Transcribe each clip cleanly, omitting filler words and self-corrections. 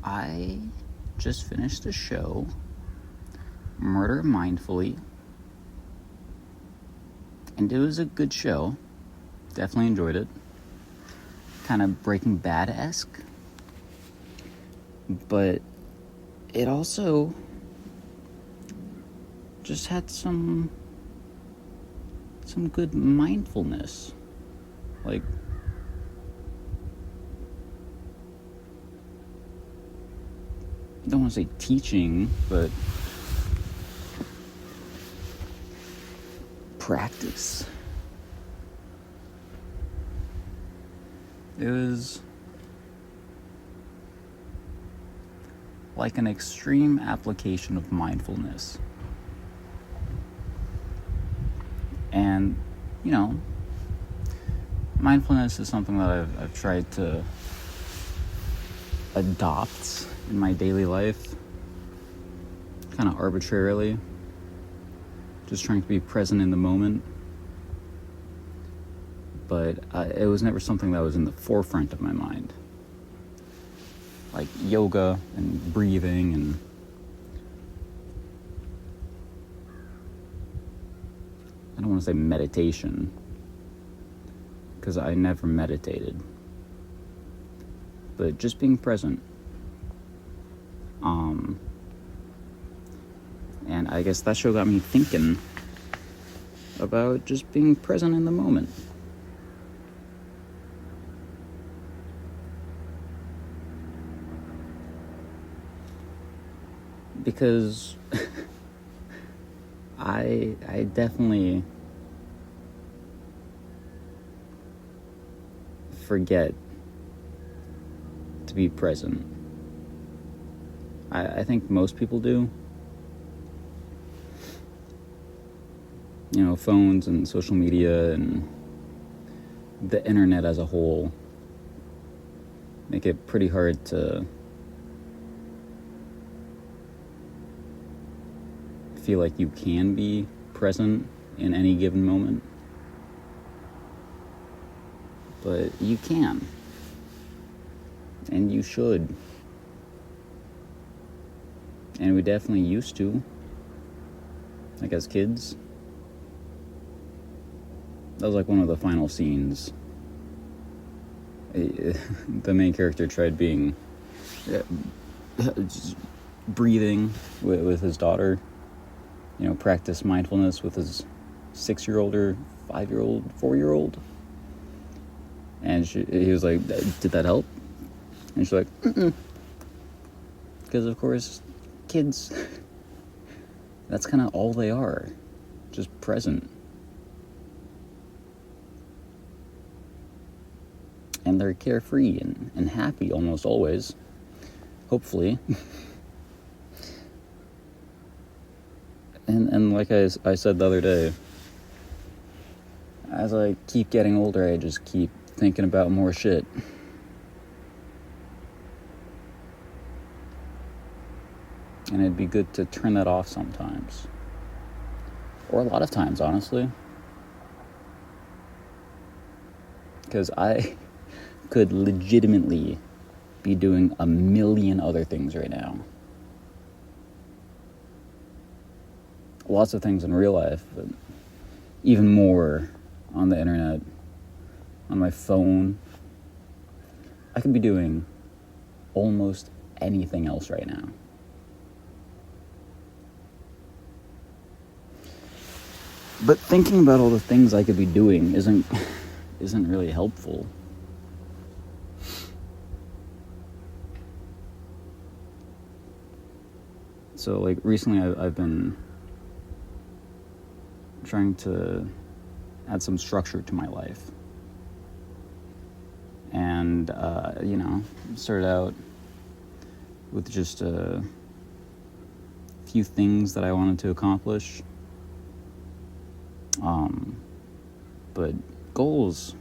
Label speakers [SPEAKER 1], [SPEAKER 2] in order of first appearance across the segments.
[SPEAKER 1] I just finished the show, Murder Mindfully, and it was a good show. Definitely enjoyed it. Kind of Breaking Bad-esque, but it also just had some good mindfulness. Like, I don't want to say teaching, but practice. It was like an extreme application of mindfulness. And, mindfulness is something that I've tried to adopt in my daily life, kind of arbitrarily, just trying to be present in the moment. But it was never something that was in the forefront of my mind. Like yoga and breathing and I don't want to say meditation, because I never meditated. But just being present. And I guess that show got me thinking about just being present in the moment. Because I definitely forget to be present. I think most people do. Phones and social media and the internet as a whole make it pretty hard to feel like you can be present in any given moment. But you can. And you should. And we definitely used to. Like as kids. That was like one of the final scenes. The main character tried being breathing with his daughter. Practice mindfulness with his 6-year-old or 5-year-old, 4-year-old. And he was like, did that help? And she's like, mm-mm. Because of course, kids, that's kind of all they are. Just present. And they're carefree and happy almost always. Hopefully. And like I said the other day, as I keep getting older, I just keep thinking about more shit. And it'd be good to turn that off sometimes. Or a lot of times, honestly. Because I could legitimately be doing a million other things right now. Lots of things in real life, but even more on the internet, on my phone. I could be doing almost anything else right now. But thinking about all the things I could be doing isn't really helpful. So, like, recently I've been trying to add some structure to my life. And, started out with just a few things that I wanted to accomplish. But goals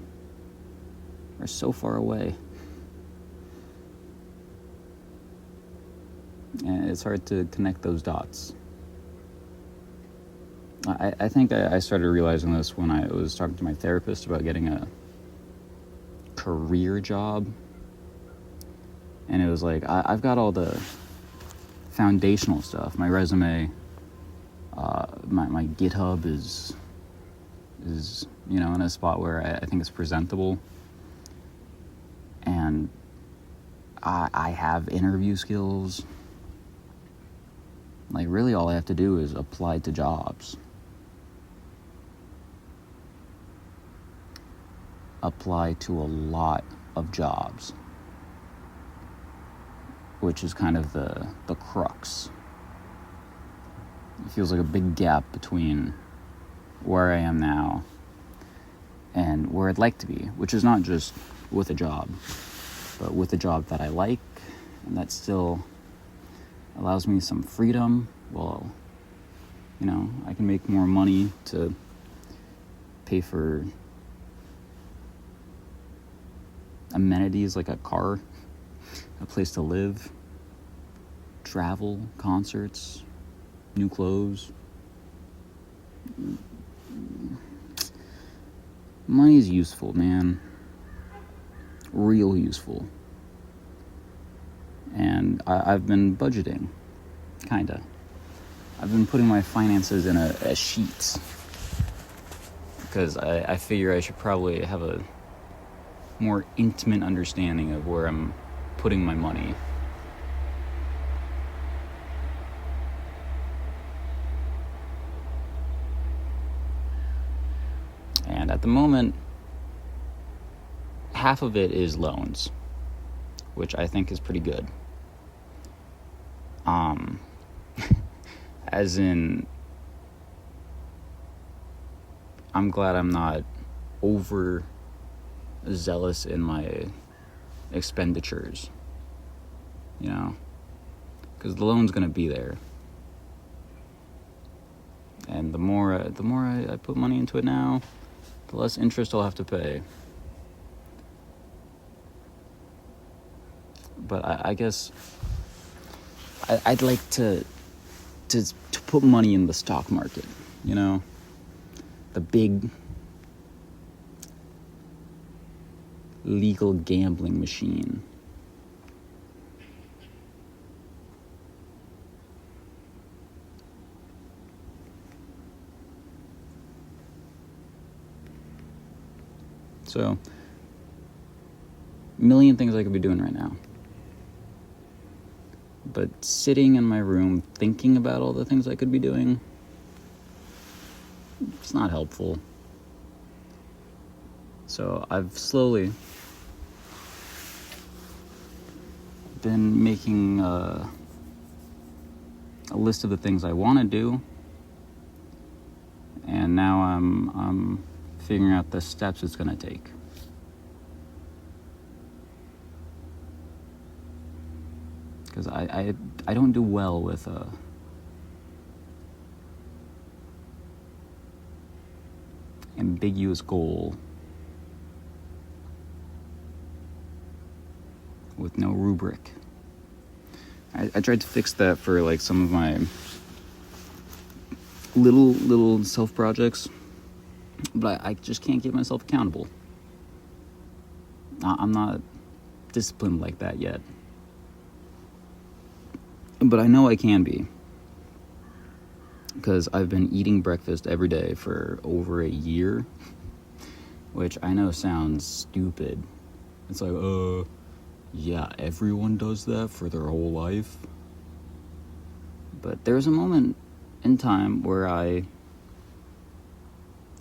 [SPEAKER 1] are so far away. And it's hard to connect those dots. I think I started realizing this when I was talking to my therapist about getting a career job. And it was like, I've got all the foundational stuff. My resume, my GitHub is in a spot where I think it's presentable. And I have interview skills. Like, really all I have to do is apply to jobs. Apply to a lot of jobs. Which is kind of the crux. It feels like a big gap between where I am now and where I'd like to be, which is not just with a job, but with a job that I like and that still allows me some freedom. Well, I can make more money to pay for amenities like a car, a place to live, travel, concerts, new clothes. Money's useful, man. Real useful. And I've been budgeting, kinda. I've been putting my finances in a sheet because I figure I should probably have a more intimate understanding of where I'm putting my money. And at the moment, half of it is loans, which I think is pretty good. As in, I'm glad I'm not over zealous in my expenditures, because the loan's gonna be there, and the more I put money into it now, the less interest I'll have to pay. But I guess I'd like to put money in the stock market, the big legal gambling machine. So, a million things I could be doing right now. But sitting in my room thinking about all the things I could be doing, it's not helpful. So I've slowly been making a list of the things I want to do, and now I'm figuring out the steps it's going to take. Because I don't do well with ambiguous goal with no rubric. I tried to fix that for like some of my little self projects, but I just can't keep myself accountable. I'm not disciplined like that yet. But I know I can be, because I've been eating breakfast every day for over a year, which I know sounds stupid. It's like, yeah, everyone does that for their whole life. But there's a moment in time where I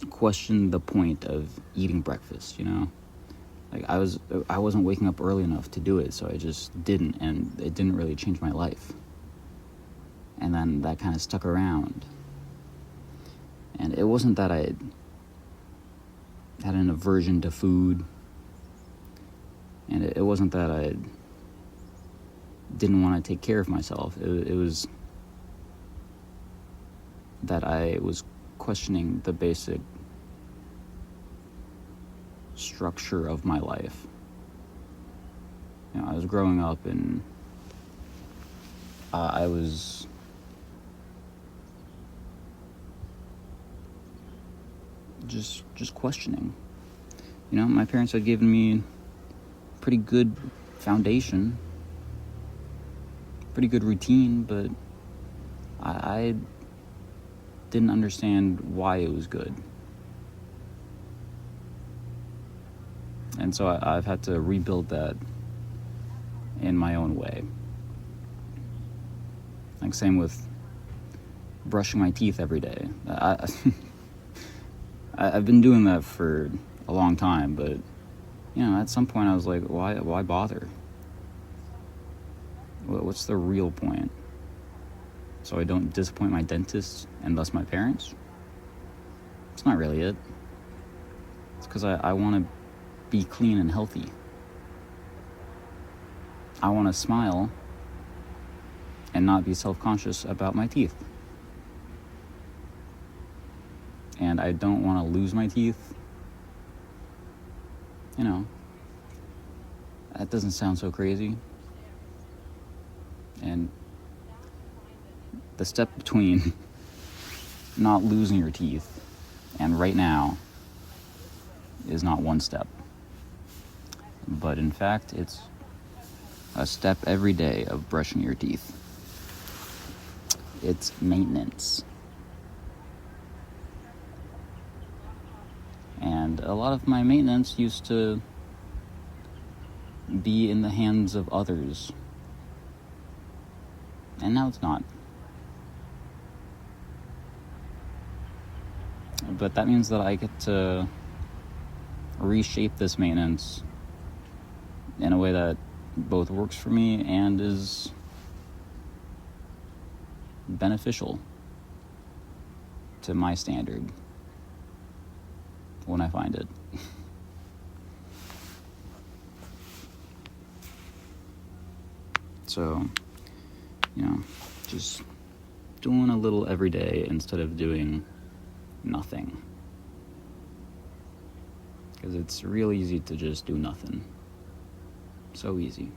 [SPEAKER 1] questioned the point of eating breakfast, Like, I wasn't waking up early enough to do it, so I just didn't, and it didn't really change my life. And then that kind of stuck around. And it wasn't that I had an aversion to food. And it wasn't that I didn't want to take care of myself. It was that I was questioning the basic structure of my life. I was growing up and I was just questioning. My parents had given me pretty good foundation, pretty good routine, but I didn't understand why it was good. And so I've had to rebuild that in my own way. Like, same with brushing my teeth every day. I've been doing that for a long time, but, at some point I was like, why bother? What's the real point? So I don't disappoint my dentist and thus my parents? It's not really it. It's because I want to be clean and healthy. I want to smile and not be self-conscious about my teeth. And I don't want to lose my teeth. That doesn't sound so crazy. And the step between not losing your teeth and right now is not one step. But in fact, it's a step every day of brushing your teeth. It's maintenance. And a lot of my maintenance used to be in the hands of others. And now it's not. But that means that I get to reshape this maintenance in a way that both works for me and is beneficial to my standard when I find it. So, just doing a little every day instead of doing nothing. Because it's real easy to just do nothing. So easy.